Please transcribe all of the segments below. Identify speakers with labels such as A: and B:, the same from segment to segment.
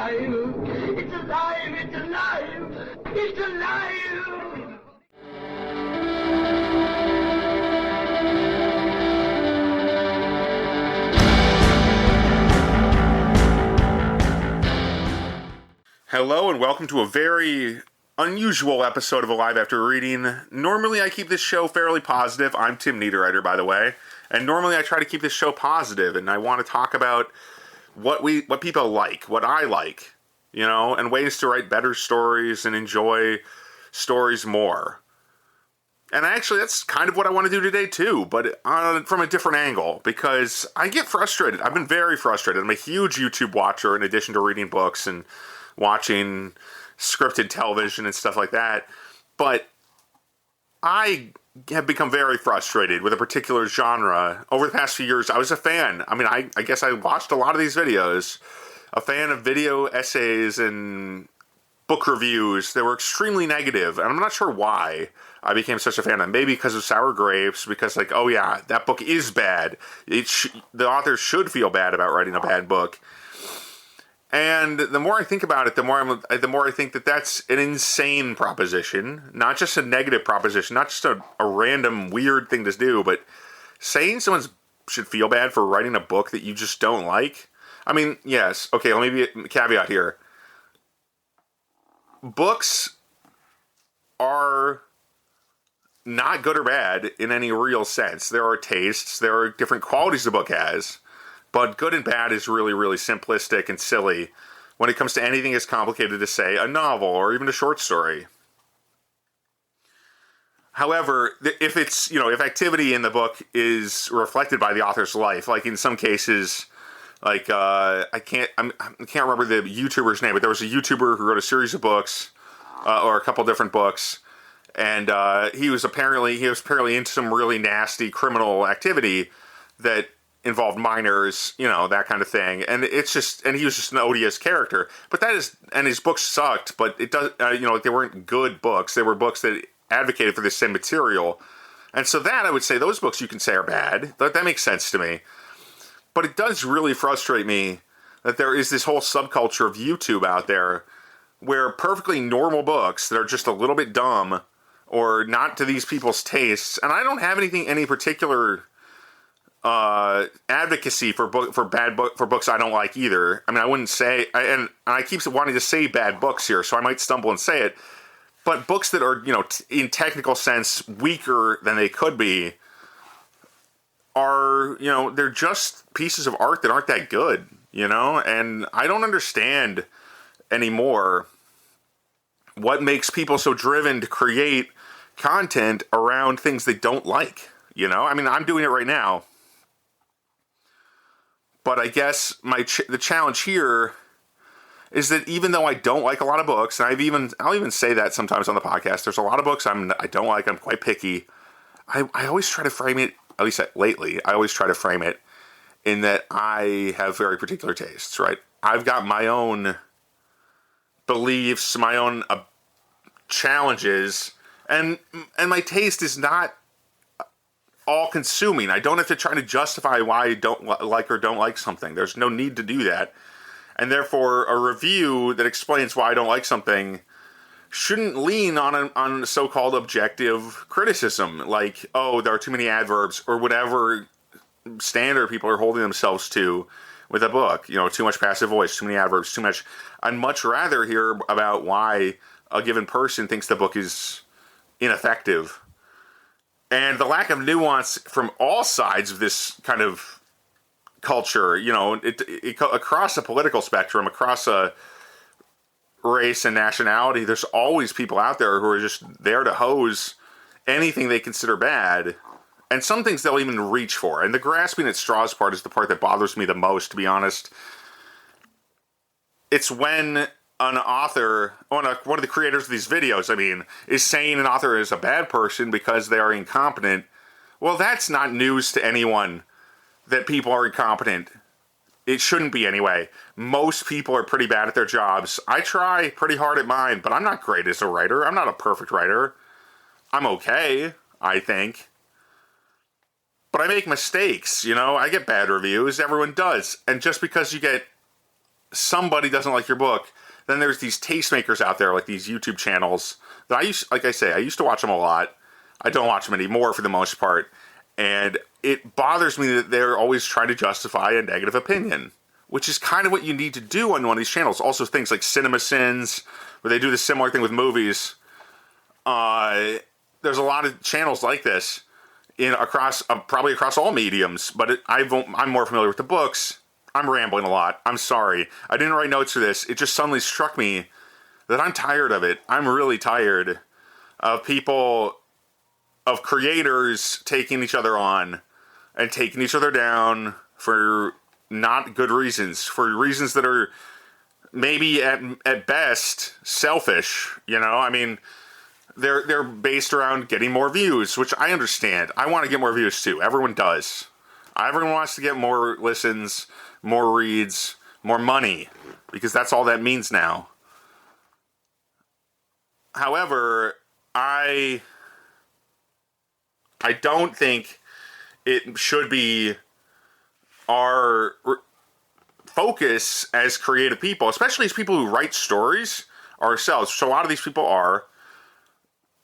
A: alive! It's alive! It's alive! It's alive!
B: Hello and welcome to a very unusual episode of Alive After Reading. Normally I keep this show fairly positive. I'm Tim Niederreiter, by the way. And normally I try to keep this show positive, and I want to talk about what people like, what I like, you know, and ways to write better stories and enjoy stories more. And actually that's kind of what I want to do today too, but from a different angle, because I get frustrated. I've been very frustrated. I'm a huge YouTube watcher in addition to reading books and watching scripted television and stuff like that, but I have become very frustrated with a particular genre. Over the past few years, I was a fan. I mean, I guess I watched a lot of these videos, a fan of video essays and book reviews that were extremely negative, and I'm not sure why I became such a fan of them. Maybe because of Sour Grapes, because like, oh yeah, that book is bad. The author should feel bad about writing a bad book. And the more I think about it, the more I think that that's an insane proposition, not just a negative proposition, not just a random weird thing to do, but saying someone should feel bad for writing a book that you just don't like. I mean, yes, okay, let me be a caveat here. Books are not good or bad in any real sense. There are tastes, there are different qualities the book has. But good and bad is really, really simplistic and silly when it comes to anything as complicated as, say, a novel or even a short story. However, if activity in the book is reflected by the author's life, like in some cases, like I can't remember the YouTuber's name, but there was a YouTuber who wrote a series of books, or a couple different books, and he was apparently into some really nasty criminal activity that involved minors, you know, that kind of thing, and he was just an odious character. But and his books sucked, but it does, they weren't good books. They were books that advocated for the same material, and so that I would say those books you can say are bad. That makes sense to me. But it does really frustrate me that there is this whole subculture of YouTube out there where perfectly normal books that are just a little bit dumb or not to these people's tastes, and I don't have any particular advocacy for books I don't like either. I mean, I wouldn't say, and I keep wanting to say bad books here, so I might stumble and say it, but books that are, in technical sense, weaker than they could be are, they're just pieces of art that aren't that good, and I don't understand anymore what makes people so driven to create content around things they don't like, I mean, I'm doing it right now. But I guess the challenge here is that even though I don't like a lot of books, and I'll even say that sometimes on the podcast, there's a lot of books I don't like, I'm quite picky, I always try to frame it, at least lately, I always try to frame it in that I have very particular tastes, right? I've got my own beliefs, my own challenges, and my taste is not all-consuming. I don't have to try to justify why I don't like or don't like something. There's no need to do that. And therefore, a review that explains why I don't like something shouldn't lean on so-called objective criticism, like, oh, there are too many adverbs, or whatever standard people are holding themselves to with a book. Too much passive voice, too many adverbs, too much. I'd much rather hear about why a given person thinks the book is ineffective. And the lack of nuance from all sides of this kind of culture, across a political spectrum, across a race and nationality, there's always people out there who are just there to hose anything they consider bad. And some things they'll even reach for. And the grasping at straws part is the part that bothers me the most, to be honest. It's when an author, one of the creators of these videos, is saying an author is a bad person because they are incompetent. Well, that's not news to anyone that people are incompetent. It shouldn't be anyway. Most people are pretty bad at their jobs. I try pretty hard at mine, but I'm not great as a writer. I'm not a perfect writer. I'm okay, I think. But I make mistakes, I get bad reviews. Everyone does. And just because you get somebody doesn't like your book, then there's these tastemakers out there, like these YouTube channels that I used to watch them a lot. I don't watch them anymore for the most part. And it bothers me that they're always trying to justify a negative opinion, which is kind of what you need to do on one of these channels. Also things like Cinema Sins, where they do the similar thing with movies. There's a lot of channels like this probably across all mediums, but I'm more familiar with the books. I'm rambling a lot. I'm sorry. I didn't write notes for this. It just suddenly struck me that I'm tired of it. I'm really tired of creators taking each other on and taking each other down for not good reasons, for reasons that are maybe at best selfish. I mean, they're based around getting more views, which I understand. I want to get more views too. Everyone does. Everyone wants to get more listens, more reads, more money, because that's all that means now. However, I don't think it should be our focus as creative people, especially as people who write stories ourselves. So a lot of these people are,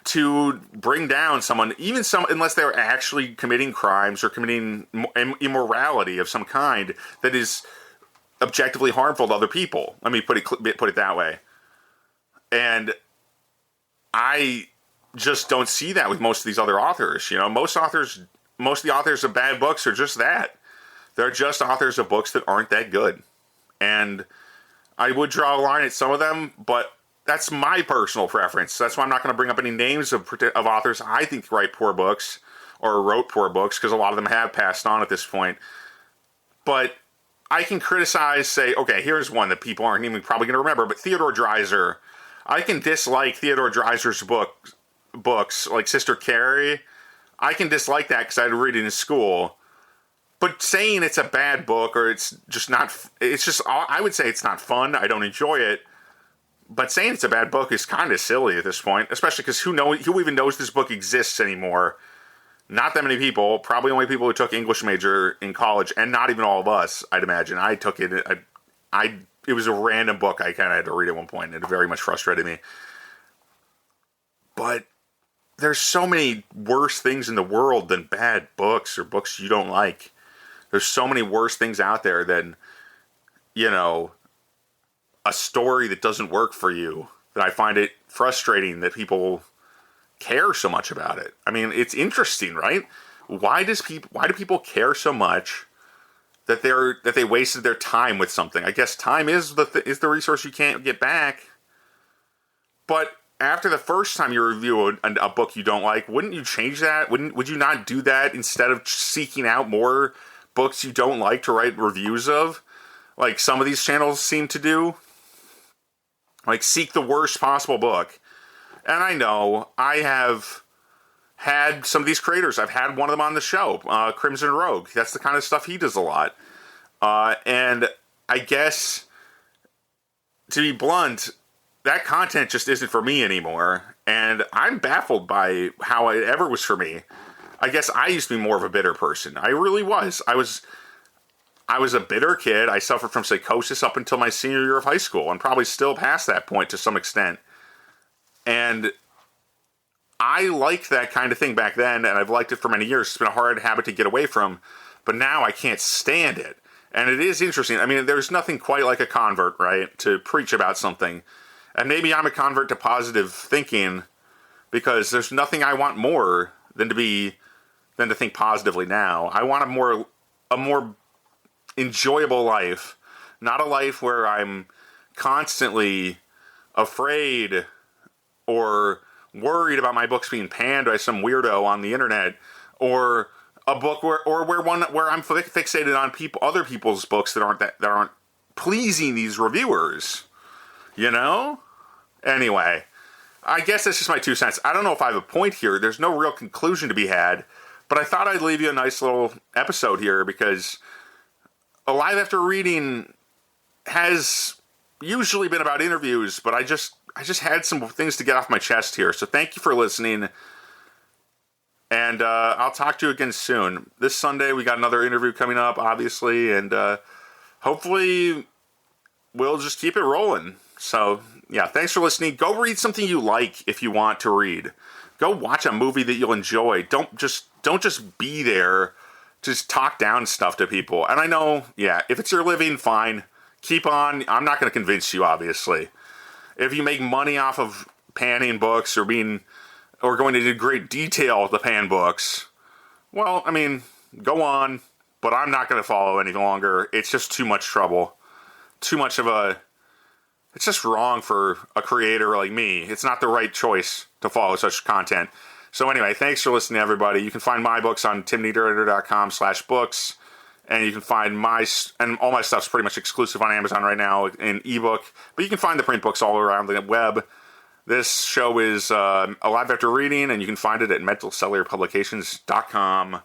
B: to bring down someone, unless they're actually committing crimes or committing immorality of some kind that is objectively harmful to other people. Let me put it that way. And I just don't see that with most of these other authors. Most of the authors of bad books are just that. They're just authors of books that aren't that good. And I would draw a line at some of them, but that's my personal preference. That's why I'm not going to bring up any names of authors I think write poor books or wrote poor books, because a lot of them have passed on at this point. But I can criticize, say, okay, here's one that people aren't even probably going to remember, but Theodore Dreiser. I can dislike Theodore Dreiser's books, like Sister Carrie. I can dislike that because I had to read it in school. But saying it's a bad book, or I would say it's not fun. I don't enjoy it. But saying it's a bad book is kind of silly at this point, especially because who even knows this book exists anymore? Not that many people. Probably only people who took English major in college, and not even all of us, I'd imagine. I took it. It was a random book I kind of had to read at one point, and it very much frustrated me. But there's so many worse things in the world than bad books or books you don't like. There's so many worse things out there than, a story that doesn't work for you, that I find it frustrating that people care so much about it. I mean, it's interesting, right? Why do people care so much that they wasted their time with something? I guess time is the resource you can't get back. But after the first time you review a book you don't like, wouldn't you change that? Would you not do that instead of seeking out more books you don't like to write reviews of, like some of these channels seem to do? Like, seek the worst possible book. And I know I have had some of these creators. I've had one of them on the show, Crimson Rogue. That's the kind of stuff he does a lot. And I guess, to be blunt, that content just isn't for me anymore. And I'm baffled by how it ever was for me. I guess I used to be more of a bitter person. I really was. I was a bitter kid. I suffered from psychosis up until my senior year of high school, and probably still past that point to some extent. And I liked that kind of thing back then, and I've liked it for many years. It's been a hard habit to get away from, but now I can't stand it. And it is interesting. I mean, there's nothing quite like a convert, right, to preach about something. And maybe I'm a convert to positive thinking, because there's nothing I want more than to think positively now. I want a more enjoyable life, not a life where I'm constantly afraid or worried about my books being panned by some weirdo on the internet, or a book where I'm fixated on other people's books that aren't pleasing these reviewers. Anyway, I guess that's just my 2 cents. I don't know if I have a point here. There's no real conclusion to be had, but I thought I'd leave you a nice little episode here, because Alive After Reading has usually been about interviews, but I just had some things to get off my chest here. So thank you for listening, and I'll talk to you again soon. This Sunday we got another interview coming up, obviously, and hopefully we'll just keep it rolling. So, yeah, thanks for listening. Go read something you like if you want to read. Go watch a movie that you'll enjoy. Don't just be there, just talk down stuff to people. And I know, yeah, if it's your living, fine. Keep on. I'm not going to convince you, obviously. If you make money off of panning books or going into great detail with the pan books, well, I mean, go on. But I'm not going to follow any longer. It's just too much trouble. It's just wrong for a creator like me. It's not the right choice to follow such content. So anyway, thanks for listening, everybody. You can find my books on timniederwriter.com/books. And you can find all my stuff's pretty much exclusive on Amazon right now in ebook. But you can find the print books all around the web. This show is Alive After Reading, and you can find it at mentalcellularpublications.com.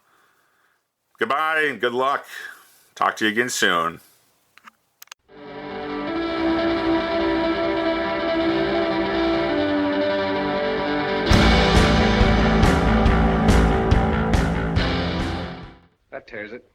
B: Goodbye and good luck. Talk to you again soon.
C: That tears it.